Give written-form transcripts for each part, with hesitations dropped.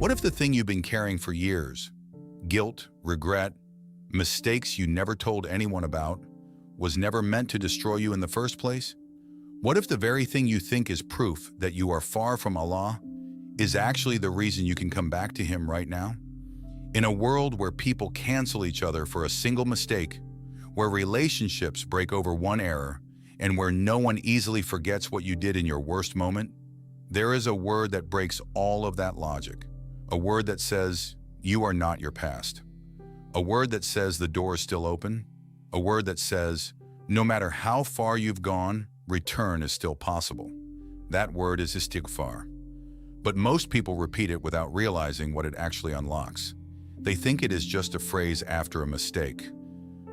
What if the thing you've been carrying for years, guilt, regret, mistakes you never told anyone about, was never meant to destroy you in the first place? What if the very thing you think is proof that you are far from Allah is actually the reason you can come back to Him right now? In a world where people cancel each other for a single mistake, where relationships break over one error, and where no one easily forgets what you did in your worst moment, there is a word that breaks all of that logic. A word that says, you are not your past. A word that says the door is still open. A word that says, no matter how far you've gone, return is still possible. That word is Istighfar. But most people repeat it without realizing what it actually unlocks. They think it is just a phrase after a mistake,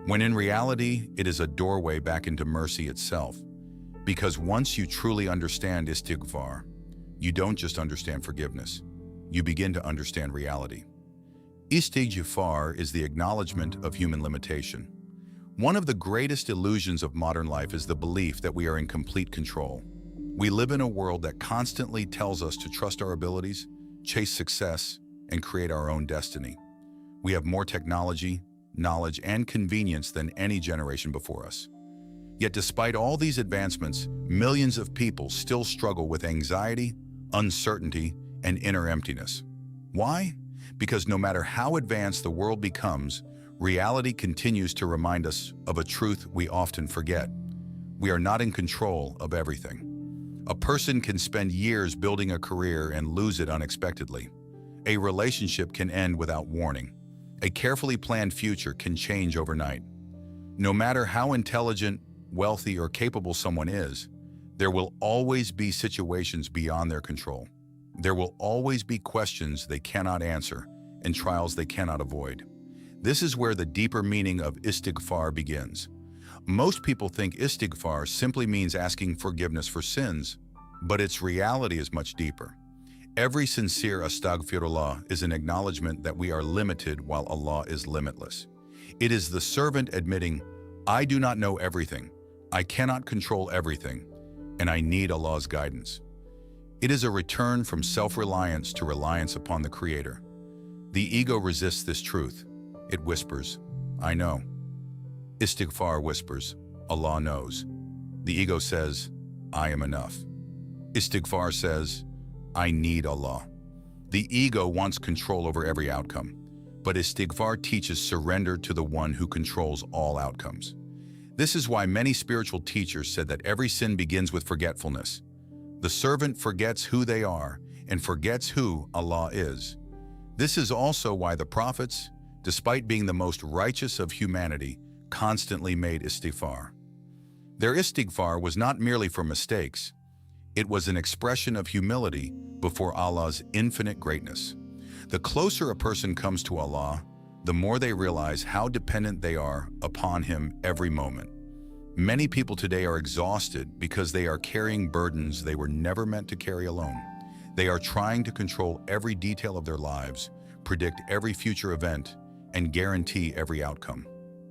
when in reality, it is a doorway back into mercy itself. Because once you truly understand Istighfar, you don't just understand forgiveness. You begin to understand reality. Istighfar is the acknowledgement of human limitation. One of the greatest illusions of modern life is the belief that we are in complete control. We live in a world that constantly tells us to trust our abilities, chase success, and create our own destiny. We have more technology, knowledge, and convenience than any generation before us. Yet despite all these advancements, millions of people still struggle with anxiety, uncertainty, and inner emptiness. Why? Because no matter how advanced the world becomes, reality continues to remind us of a truth we often forget. We are not in control of everything. A person can spend years building a career and lose it unexpectedly. A relationship can end without warning. A carefully planned future can change overnight. No matter how intelligent, wealthy, or capable someone is, there will always be situations beyond their control. There will always be questions they cannot answer and trials they cannot avoid. This is where the deeper meaning of Istighfar begins. Most people think Istighfar simply means asking forgiveness for sins, but its reality is much deeper. Every sincere Astaghfirullah is an acknowledgement that we are limited while Allah is limitless. It is the servant admitting, I do not know everything, I cannot control everything, and I need Allah's guidance. It is a return from self-reliance to reliance upon the Creator. The ego resists this truth. It whispers, I know. Istighfar whispers, Allah knows. The ego says, I am enough. Istighfar says, I need Allah. The ego wants control over every outcome, but Istighfar teaches surrender to the one who controls all outcomes. This is why many spiritual teachers said that every sin begins with forgetfulness. The servant forgets who they are and forgets who Allah is. This is also why the prophets, despite being the most righteous of humanity, constantly made Istighfar. Their Istighfar was not merely for mistakes. It was an expression of humility before Allah's infinite greatness. The closer a person comes to Allah, the more they realize how dependent they are upon Him every moment. Many people today are exhausted because they are carrying burdens they were never meant to carry alone. They are trying to control every detail of their lives, predict every future event, and guarantee every outcome.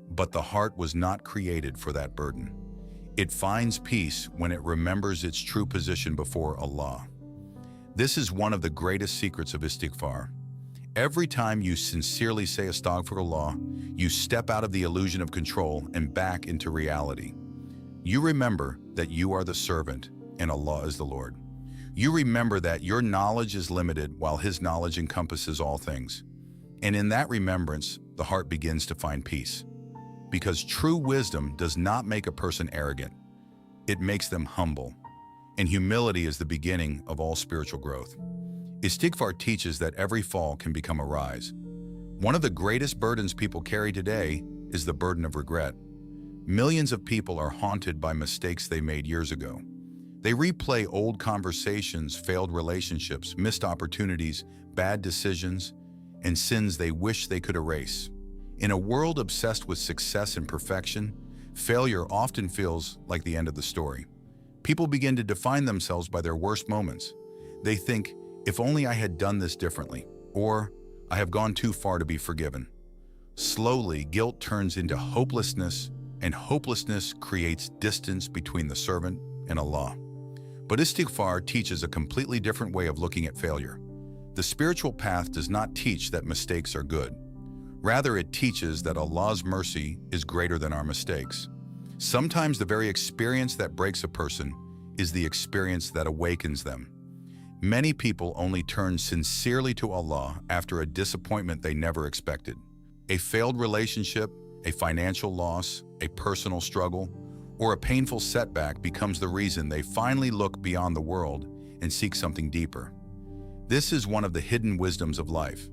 But the heart was not created for that burden. It finds peace when it remembers its true position before Allah. This is one of the greatest secrets of Istighfar. Every time you sincerely say Astaghfirullah, you step out of the illusion of control and back into reality. You remember that you are the servant and Allah is the Lord. You remember that your knowledge is limited while His knowledge encompasses all things. And in that remembrance, the heart begins to find peace. Because true wisdom does not make a person arrogant. It makes them humble. And humility is the beginning of all spiritual growth. Istighfar teaches that every fall can become a rise. One of the greatest burdens people carry today is the burden of regret. Millions of people are haunted by mistakes they made years ago. They replay old conversations, failed relationships, missed opportunities, bad decisions, and sins they wish they could erase. In a world obsessed with success and perfection, failure often feels like the end of the story. People begin to define themselves by their worst moments. They think, if only I had done this differently, or I have gone too far to be forgiven. Slowly, guilt turns into hopelessness, and hopelessness creates distance between the servant and Allah. But Istighfar teaches a completely different way of looking at failure. The spiritual path does not teach that mistakes are good. Rather, it teaches that Allah's mercy is greater than our mistakes. Sometimes the very experience that breaks a person is the experience that awakens them. Many people only turn sincerely to Allah after a disappointment they never expected. A failed relationship, a financial loss, a personal struggle, or a painful setback becomes the reason they finally look beyond the world and seek something deeper. This is one of the hidden wisdoms of life.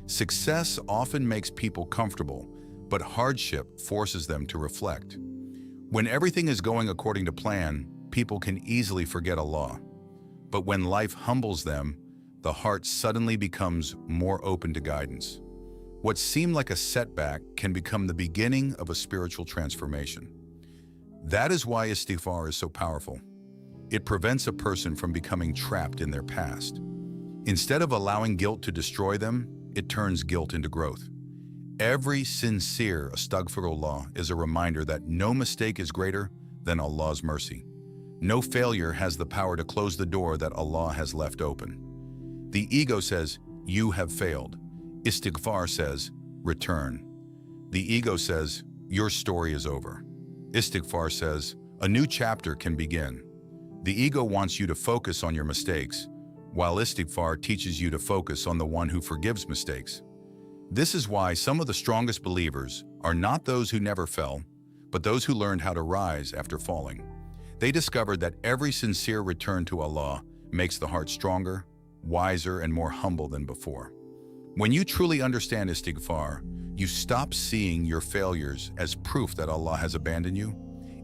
Success often makes people comfortable, but hardship forces them to reflect. When everything is going according to plan, people can easily forget Allah. But when life humbles them, the heart suddenly becomes more open to guidance. What seemed like a setback can become the beginning of a spiritual transformation. That is why Istighfar is so powerful. It prevents a person from becoming trapped in their past. Instead of allowing guilt to destroy them, it turns guilt into growth. Every sincere Astaghfirullah is a reminder that no mistake is greater than Allah's mercy. No failure has the power to close the door that Allah has left open. The ego says, "You have failed." Istighfar says, "Return." The ego says, "Your story is over." Istighfar says, "A new chapter can begin." The ego wants you to focus on your mistakes, while Istighfar teaches you to focus on the one who forgives mistakes. This is why some of the strongest believers are not those who never fell, but those who learned how to rise after falling. They discovered that every sincere return to Allah makes the heart stronger, wiser, and more humble than before. When you truly understand Istighfar, you stop seeing your failures as proof that Allah has abandoned you.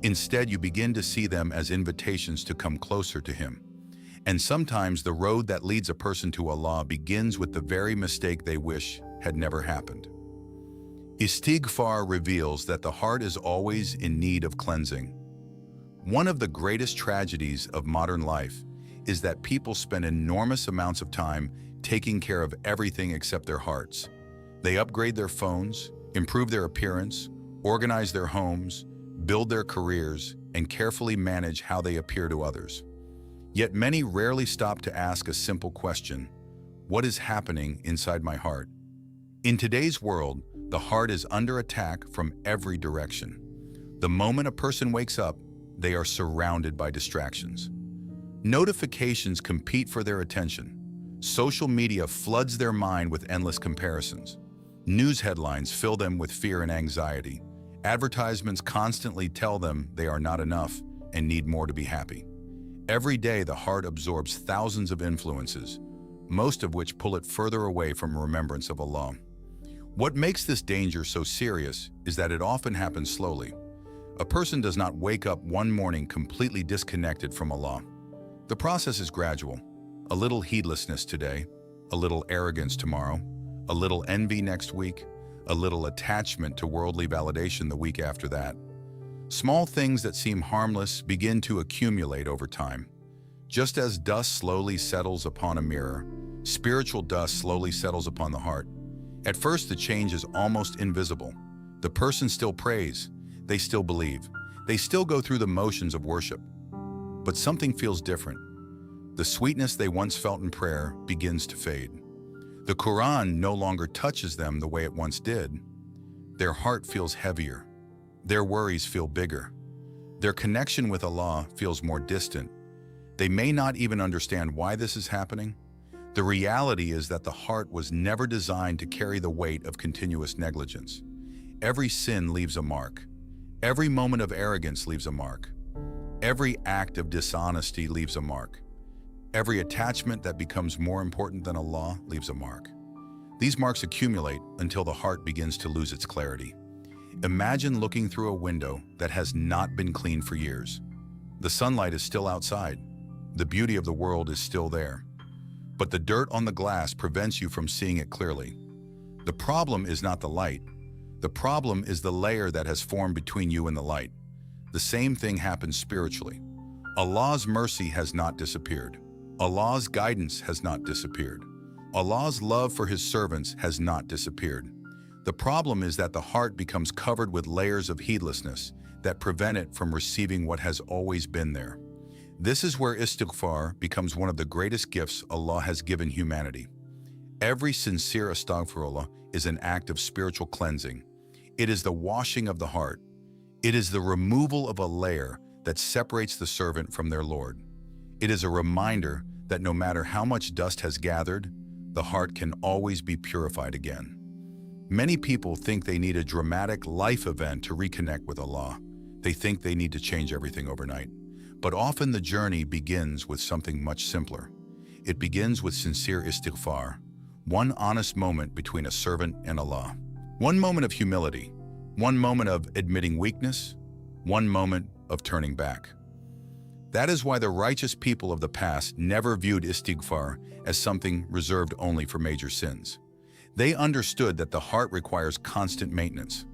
Instead, you begin to see them as invitations to come closer to Him. And sometimes the road that leads a person to Allah begins with the very mistake they wish had never happened. Istighfar reveals that the heart is always in need of cleansing. One of the greatest tragedies of modern life is that people spend enormous amounts of time taking care of everything except their hearts. They upgrade their phones, improve their appearance, organize their homes, build their careers, and carefully manage how they appear to others. Yet many rarely stop to ask a simple question: what is happening inside my heart? In today's world, the heart is under attack from every direction. The moment a person wakes up, they are surrounded by distractions. Notifications compete for their attention. Social media floods their mind with endless comparisons. News headlines fill them with fear and anxiety. Advertisements constantly tell them they are not enough and need more to be happy. Every day, the heart absorbs thousands of influences, most of which pull it further away from remembrance of Allah. What makes this danger so serious is that it often happens slowly. A person does not wake up one morning completely disconnected from Allah. The process is gradual. A little heedlessness today, a little arrogance tomorrow, a little envy next week, a little attachment to worldly validation the week after that. Small things that seem harmless begin to accumulate over time. Just as dust slowly settles upon a mirror, spiritual dust slowly settles upon the heart. At first, the change is almost invisible. The person still prays, they still believe, they still go through the motions of worship. But something feels different. The sweetness they once felt in prayer begins to fade. The Quran no longer touches them the way it once did. Their heart feels heavier. Their worries feel bigger. Their connection with Allah feels more distant. They may not even understand why this is happening. The reality is that the heart was never designed to carry the weight of continuous negligence. Every sin leaves a mark. Every moment of arrogance leaves a mark. Every act of dishonesty leaves a mark. Every attachment that becomes more important than Allah leaves a mark. These marks accumulate until the heart begins to lose its clarity. Imagine looking through a window that has not been cleaned for years. The sunlight is still outside. The beauty of the world is still there. But the dirt on the glass prevents you from seeing it clearly. The problem is not the light. The problem is the layer that has formed between you and the light. The same thing happens spiritually. Allah's mercy has not disappeared. Allah's guidance has not disappeared. Allah's love for His servants has not disappeared. The problem is that the heart becomes covered with layers of heedlessness that prevent it from receiving what has always been there. This is where Istighfar becomes one of the greatest gifts Allah has given humanity. Every sincere Astaghfirullah is an act of spiritual cleansing. It is the washing of the heart. It is the removal of a layer that separates the servant from their Lord. It is a reminder that no matter how much dust has gathered, the heart can always be purified again. Many people think they need a dramatic life event to reconnect with Allah. They think they need to change everything overnight. But often the journey begins with something much simpler. It begins with sincere istighfar, one honest moment between a servant and Allah. One moment of humility, one moment of admitting weakness, one moment of turning back. That is why the righteous people of the past never viewed istighfar as something reserved only for major sins. They understood that the heart requires constant maintenance.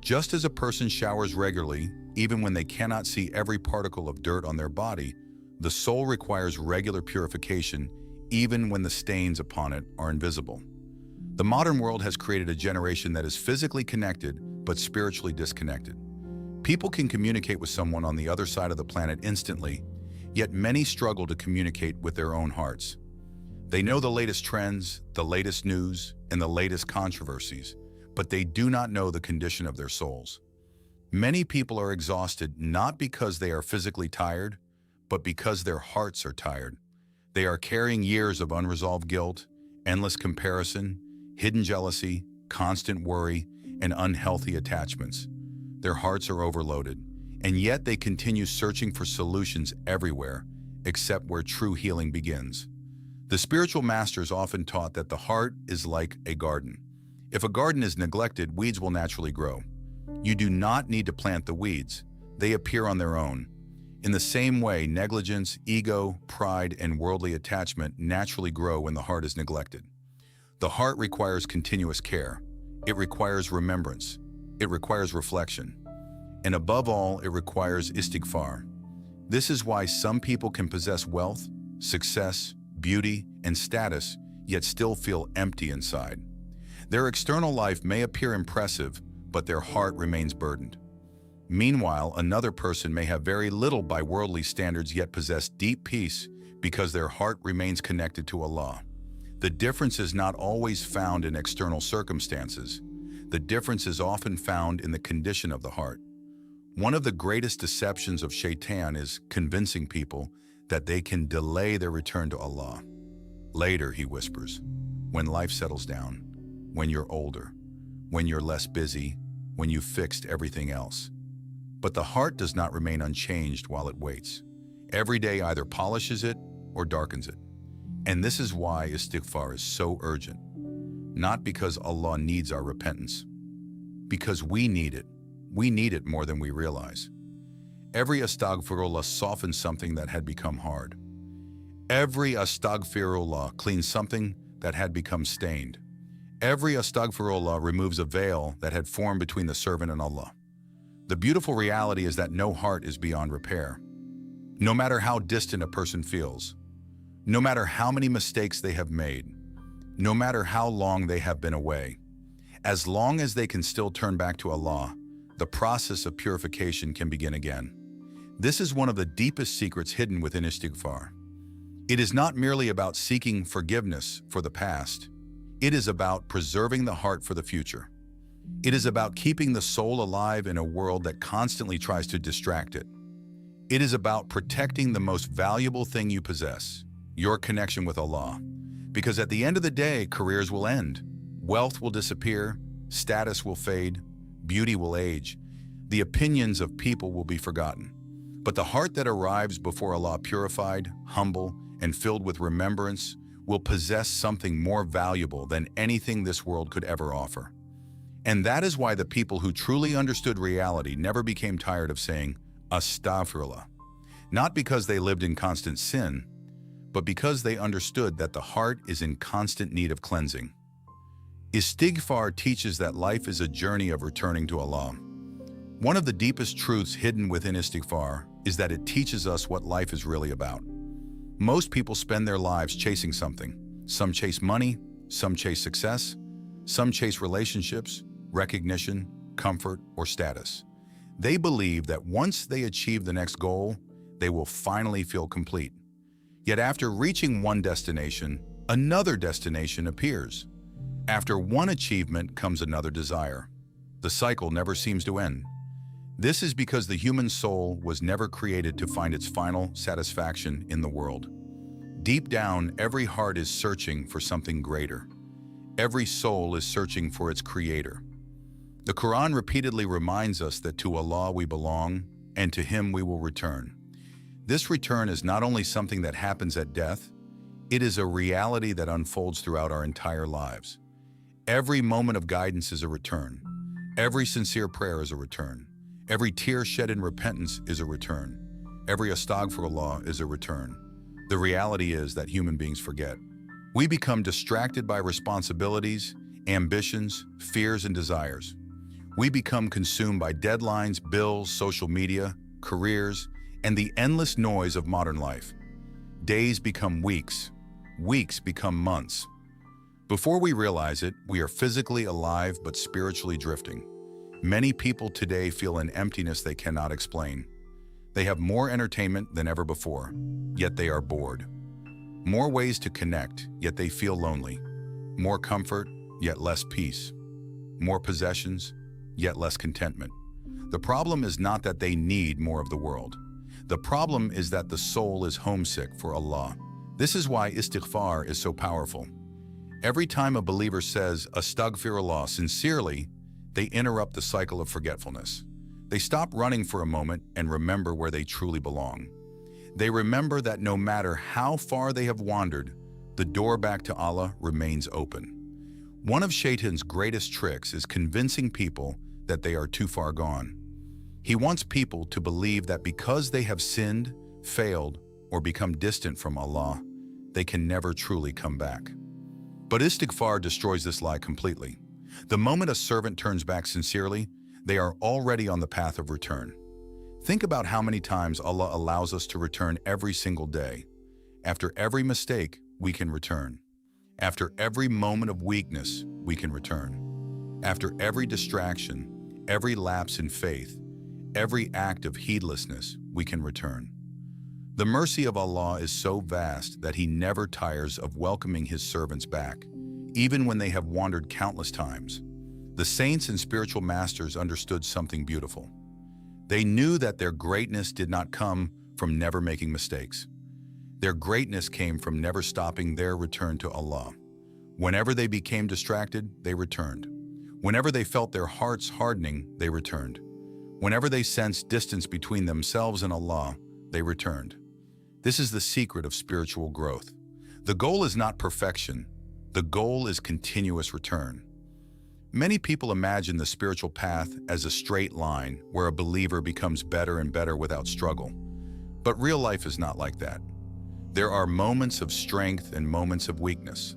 Just as a person showers regularly, even when they cannot see every particle of dirt on their body, the soul requires regular purification, even when the stains upon it are invisible. The modern world has created a generation that is physically connected, but spiritually disconnected. People can communicate with someone on the other side of the planet instantly, yet many struggle to communicate with their own hearts. They know the latest trends, the latest news, and the latest controversies, but they do not know the condition of their souls. Many people are exhausted not because they are physically tired, but because their hearts are tired. They are carrying years of unresolved guilt, endless comparison, hidden jealousy, constant worry, and unhealthy attachments. Their hearts are overloaded, and yet they continue searching for solutions everywhere, except where true healing begins. The spiritual masters often taught that the heart is like a garden. If a garden is neglected, weeds will naturally grow. You do not need to plant the weeds. They appear on their own. In the same way, negligence, ego, pride, and worldly attachment naturally grow when the heart is neglected. The heart requires continuous care. It requires remembrance. It requires reflection. And above all, it requires istighfar. This is why some people can possess wealth, success, beauty, and status, yet still feel empty inside. Their external life may appear impressive, but their heart remains burdened. Meanwhile, another person may have very little by worldly standards yet possess deep peace because their heart remains connected to Allah. The difference is not always found in external circumstances. The difference is often found in the condition of the heart. One of the greatest deceptions of Shaitan is convincing people that they can delay their return to Allah. Later, he whispers, when life settles down, when you're older, when you're less busy, when you've fixed everything else. But the heart does not remain unchanged while it waits. Every day either polishes it or darkens it. And this is why istighfar is so urgent. Not because Allah needs our repentance, because we need it. We need it more than we realize. Every Astaghfirullah softens something that had become hard. Every Astaghfirullah cleans something that had become stained. Every Astaghfirullah removes a veil that had formed between the servant and Allah. The beautiful reality is that no heart is beyond repair. No matter how distant a person feels, no matter how many mistakes they have made, no matter how long they have been away, as long as they can still turn back to Allah, the process of purification can begin again. This is one of the deepest secrets hidden within istighfar. It is not merely about seeking forgiveness for the past. It is about preserving the heart for the future. It is about keeping the soul alive in a world that constantly tries to distract it. It is about protecting the most valuable thing you possess, your connection with Allah. Because at the end of the day, careers will end, wealth will disappear, status will fade, beauty will age, the opinions of people will be forgotten. But the heart that arrives before Allah purified, humble, and filled with remembrance will possess something more valuable than anything this world could ever offer. And that is why the people who truly understood reality never became tired of saying, Astaghfirullah. Not because they lived in constant sin, but because they understood that the heart is in constant need of cleansing. Istighfar teaches that life is a journey of returning to Allah. One of the deepest truths hidden within istighfar is that it teaches us what life is really about. Most people spend their lives chasing something. Some chase money, some chase success, some chase relationships, recognition, comfort, or status. They believe that once they achieve the next goal, they will finally feel complete. Yet after reaching one destination, Another destination appears. After one achievement comes another desire. The cycle never seems to end. This is because the human soul was never created to find its final satisfaction in the world. Deep down, every heart is searching for something greater. Every soul is searching for its creator. The Quran repeatedly reminds us that to Allah we belong, and to Him we will return. This return is not only something that happens at death, it is a reality that unfolds throughout our entire lives. Every moment of guidance is a return. Every sincere prayer is a return. Every tear shed in repentance is a return. Every Astaghfirullah is a return. The reality is that human beings forget. We become distracted by responsibilities, ambitions, fears, and desires. We become consumed by deadlines, bills, social media, careers, and the endless noise of modern life. Days become weeks. Weeks become months. Before we realize it, we are physically alive but spiritually drifting. Many people today feel an emptiness they cannot explain. They have more entertainment than ever before, yet they are bored. More ways to connect, yet they feel lonely. More comfort, yet less peace. More possessions, yet less contentment. The problem is not that they need more of the world. The problem is that the soul is homesick for Allah. This is why Istighfar is so powerful. Every time a believer says Astaghfirullah sincerely, they interrupt the cycle of forgetfulness. They stop running for a moment and remember where they truly belong. They remember that no matter how far they have wandered, the door back to Allah remains open. One of Shaitan's greatest tricks is convincing people that they are too far gone. He wants people to believe that because they have sinned, failed, or become distant from Allah, they can never truly come back. But Istighfar destroys this lie completely. The moment a servant turns back sincerely, they are already on the path of return. Think about how many times Allah allows us to return every single day. After every mistake, we can return. After every moment of weakness, we can return. After every distraction, every lapse in faith, every act of heedlessness, we can return. The mercy of Allah is so vast that He never tires of welcoming His servants back, even when they have wandered countless times. The saints and spiritual masters understood something beautiful. They knew that their greatness did not come from never making mistakes. Their greatness came from never stopping their return to Allah. Whenever they became distracted, they returned. Whenever they felt their hearts hardening, they returned. Whenever they sensed distance between themselves and Allah, they returned. This is the secret of spiritual growth. The goal is not perfection. The goal is continuous return. Many people imagine the spiritual path as a straight line where a believer becomes better and better without struggle. But real life is not like that. There are moments of strength and moments of weakness,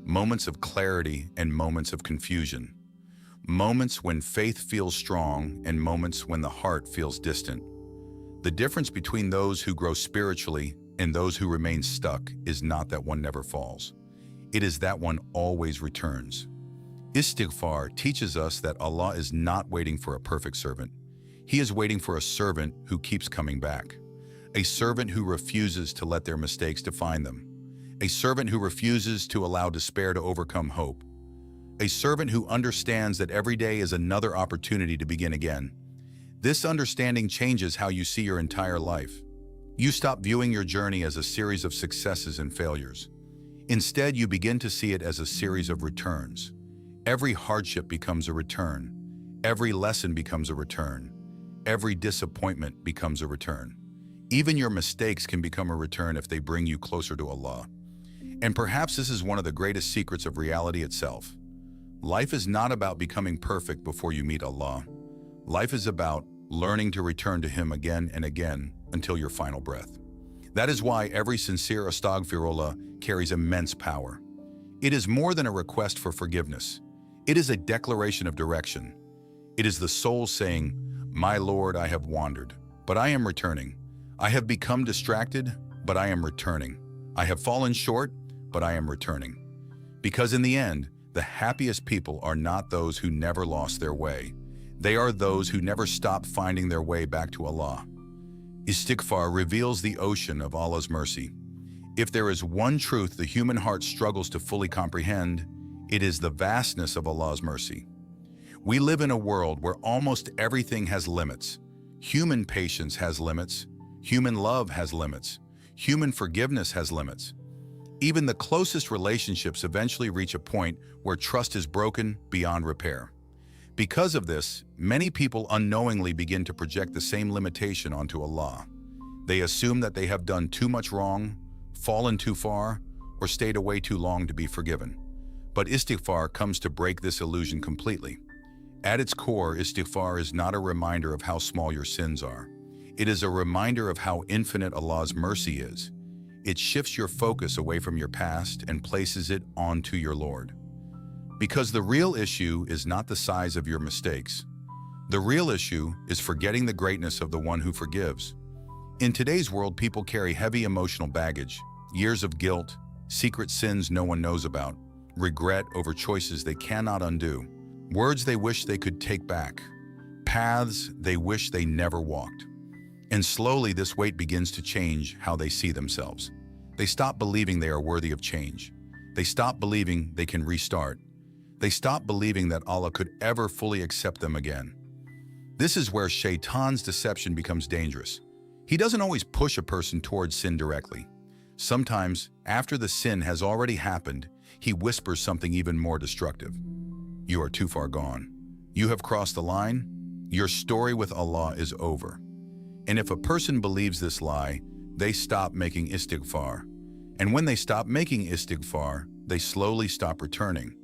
moments of clarity and moments of confusion, moments when faith feels strong and moments when the heart feels distant. The difference between those who grow spiritually and those who remain stuck is not that one never falls. It is that one always returns. Istighfar teaches us that Allah is not waiting for a perfect servant. He is waiting for a servant who keeps coming back. A servant who refuses to let their mistakes define them. A servant who refuses to allow despair to overcome hope. A servant who understands that every day is another opportunity to begin again. This understanding changes how you see your entire life. You stop viewing your journey as a series of successes and failures. Instead, you begin to see it as a series of returns. Every hardship becomes a return. Every lesson becomes a return. Every disappointment becomes a return. Even your mistakes can become a return if they bring you closer to Allah. And perhaps this is one of the greatest secrets of reality itself. Life is not about becoming perfect before you meet Allah. Life is about learning to return to Him again and again until your final breath. That is why every sincere Astaghfirullah carries immense power. It is more than a request for forgiveness. It is a declaration of direction. It is the soul saying, "My Lord, I have wandered, but I am returning. I have become distracted, but I am returning. I have fallen short, but I am returning." Because in the end, the happiest people are not those who never lost their way. They are those who never stop finding their way back to Allah. Istighfar reveals the ocean of Allah's mercy. If there is one truth the human heart struggles to fully comprehend, it is the vastness of Allah's mercy. We live in a world where almost everything has limits. Human patience has limits. Human love has limits. Human forgiveness has limits. Even the closest relationships eventually reach a point where trust is broken beyond repair. Because of this, many people unknowingly begin to project the same limitation onto Allah. They assume that they have done too much wrong, fallen too far, or stayed away too long to be forgiven. But Istighfar comes to break this illusion completely. At its core, Istighfar is not a reminder of how small your sins are. It is a reminder of how infinite Allah's mercy is. It shifts your focus away from your past and places it onto your Lord. Because the real issue is not the size of your mistakes. The real issue is forgetting the greatness of the one who forgives. In today's world, people carry heavy emotional baggage, years of guilt, secret sins no one knows about, regret over choices they cannot undo, words they wish they could take back, paths they wish they never walked. And slowly this weight begins to change how they see themselves. They stop believing they are worthy of change. They stop believing they can restart. They stop believing that Allah could ever fully accept them again. This is where Shaitan's deception becomes dangerous. He doesn't always push a person towards sin directly. Sometimes, after the sin has already happened, he whispers something even more destructive. You are too far gone. You have crossed the line. Your story with Allah is over. And if a person believes this lie, they stop making istighfar. And when they stop making istighfar, they slowly stop returning.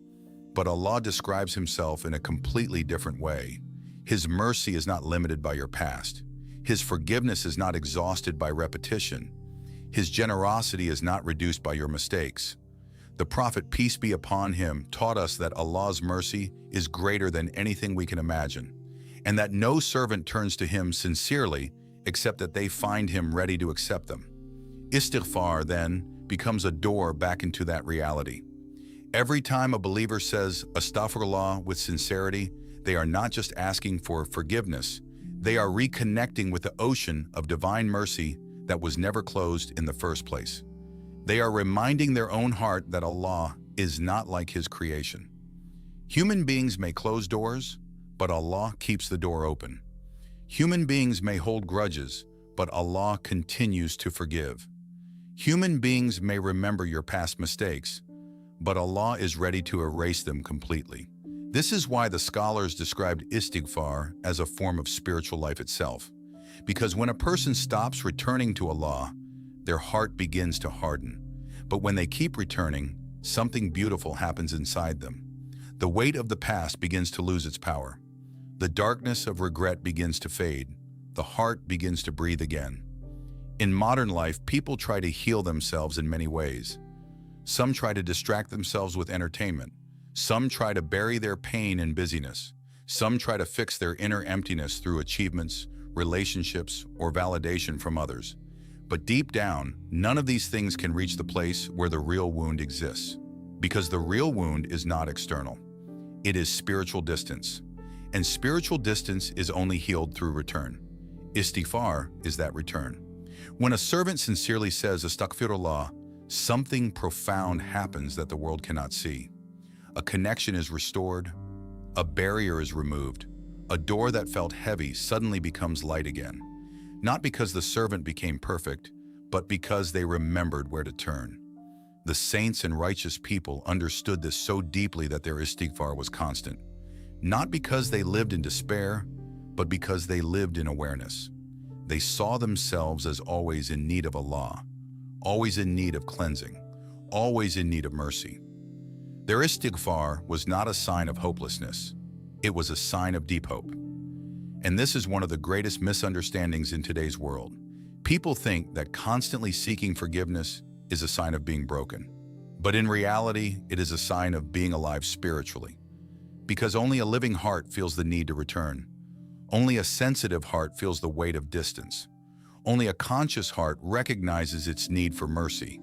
But Allah describes himself in a completely different way. His mercy is not limited by your past. His forgiveness is not exhausted by repetition. His generosity is not reduced by your mistakes. The Prophet, peace be upon him, taught us that Allah's mercy is greater than anything we can imagine, and that no servant turns to him sincerely except that they find him ready to accept them. Istighfar, then, becomes a door back into that reality. Every time a believer says Astaghfirullah with sincerity, they are not just asking for forgiveness, they are reconnecting with the ocean of divine mercy that was never closed in the first place. They are reminding their own heart that Allah is not like his creation. Human beings may close doors, but Allah keeps the door open. Human beings may hold grudges, but Allah continues to forgive. Human beings may remember your past mistakes, but Allah is ready to erase them completely. This is why the scholars described Istighfar as a form of spiritual life itself. Because when a person stops returning to Allah, their heart begins to harden. But when they keep returning, something beautiful happens inside them. The weight of the past begins to lose its power. The darkness of regret begins to fade. The heart begins to breathe again. In modern life, people try to heal themselves in many ways. Some try to distract themselves with entertainment. Some try to bury their pain in busyness. Some try to fix their inner emptiness through achievements, relationships, or validation from others. But deep down, none of these things can reach the place where the real wound exists. Because the real wound is not external. It is spiritual distance. And spiritual distance is only healed through return. Istighfar is that return. When a servant sincerely says Astaghfirullah, something profound happens that the world cannot see. A connection is restored. A barrier is removed. A door that felt heavy suddenly becomes light again. Not because the servant became perfect, but because they remembered where to turn. The saints and righteous people understood this so deeply that their istighfar was constant. Not because they lived in despair, but because they lived in awareness. They saw themselves as always in need of Allah, always in need of cleansing, always in need of mercy. Their istighfar was not a sign of hopelessness. It was a sign of deep hope. And this is one of the greatest misunderstandings in today's world. People think that constantly seeking forgiveness is a sign of being broken. But in reality, it is a sign of being alive spiritually. Because only a living heart feels the need to return. Only a sensitive heart feels the weight of distance. Only a conscious heart recognizes its need for mercy.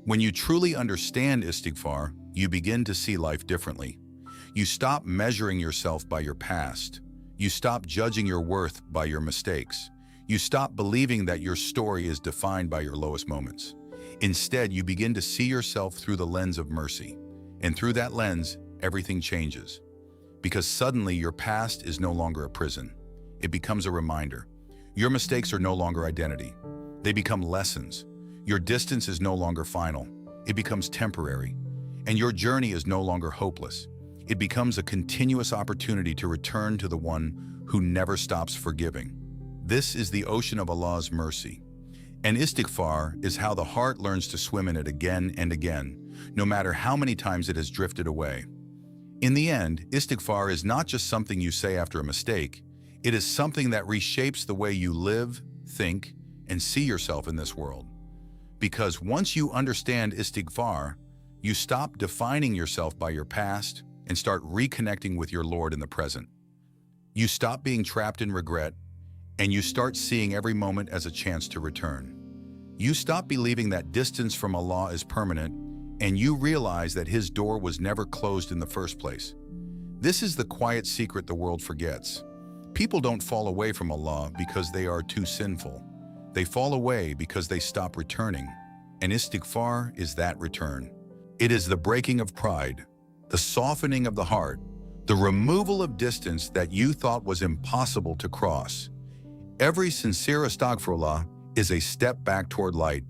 When you truly understand istighfar, you begin to see life differently. You stop measuring yourself by your past. You stop judging your worth by your mistakes. You stop believing that your story is defined by your lowest moments. Instead, you begin to see yourself through the lens of mercy. And through that lens, everything changes. Because suddenly your past is no longer a prison. It becomes a reminder. Your mistakes are no longer identity. They become lessons. Your distance is no longer final. It becomes temporary. And your journey is no longer hopeless. It becomes a continuous opportunity to return to the one who never stops forgiving. This is the ocean of Allah's mercy. And Istighfar is how the heart learns to swim in it again and again, no matter how many times it has drifted away. In the end, Istighfar is not just something you say after a mistake. It is something that reshapes the way you live, think, and see yourself in this world. Because once you understand Istighfar, you stop defining yourself by your past and start reconnecting with your Lord in the present. You stop being trapped in regret, and you start seeing every moment as a chance to return. You stop believing that distance from Allah is permanent, and you realize that His door was never closed in the first place. This is the quiet secret the world forgets. People don't fall away from Allah because they are too sinful. They fall away because they stop returning, and Istighfar is that return. It is the breaking of pride, the softening of the heart, the removal of distance that you thought was impossible to cross. Every sincere Astaghfirullah is a step back toward light,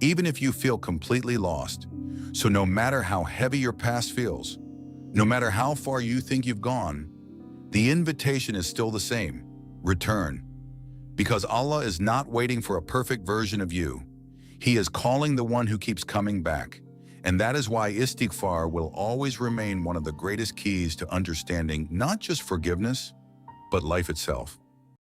even if you feel completely lost. So no matter how heavy your past feels, no matter how far you think you've gone, the invitation is still the same: return. Because Allah is not waiting for a perfect version of you. He is calling the one who keeps coming back. And that is why Istighfar will always remain one of the greatest keys to understanding not just forgiveness, but life itself.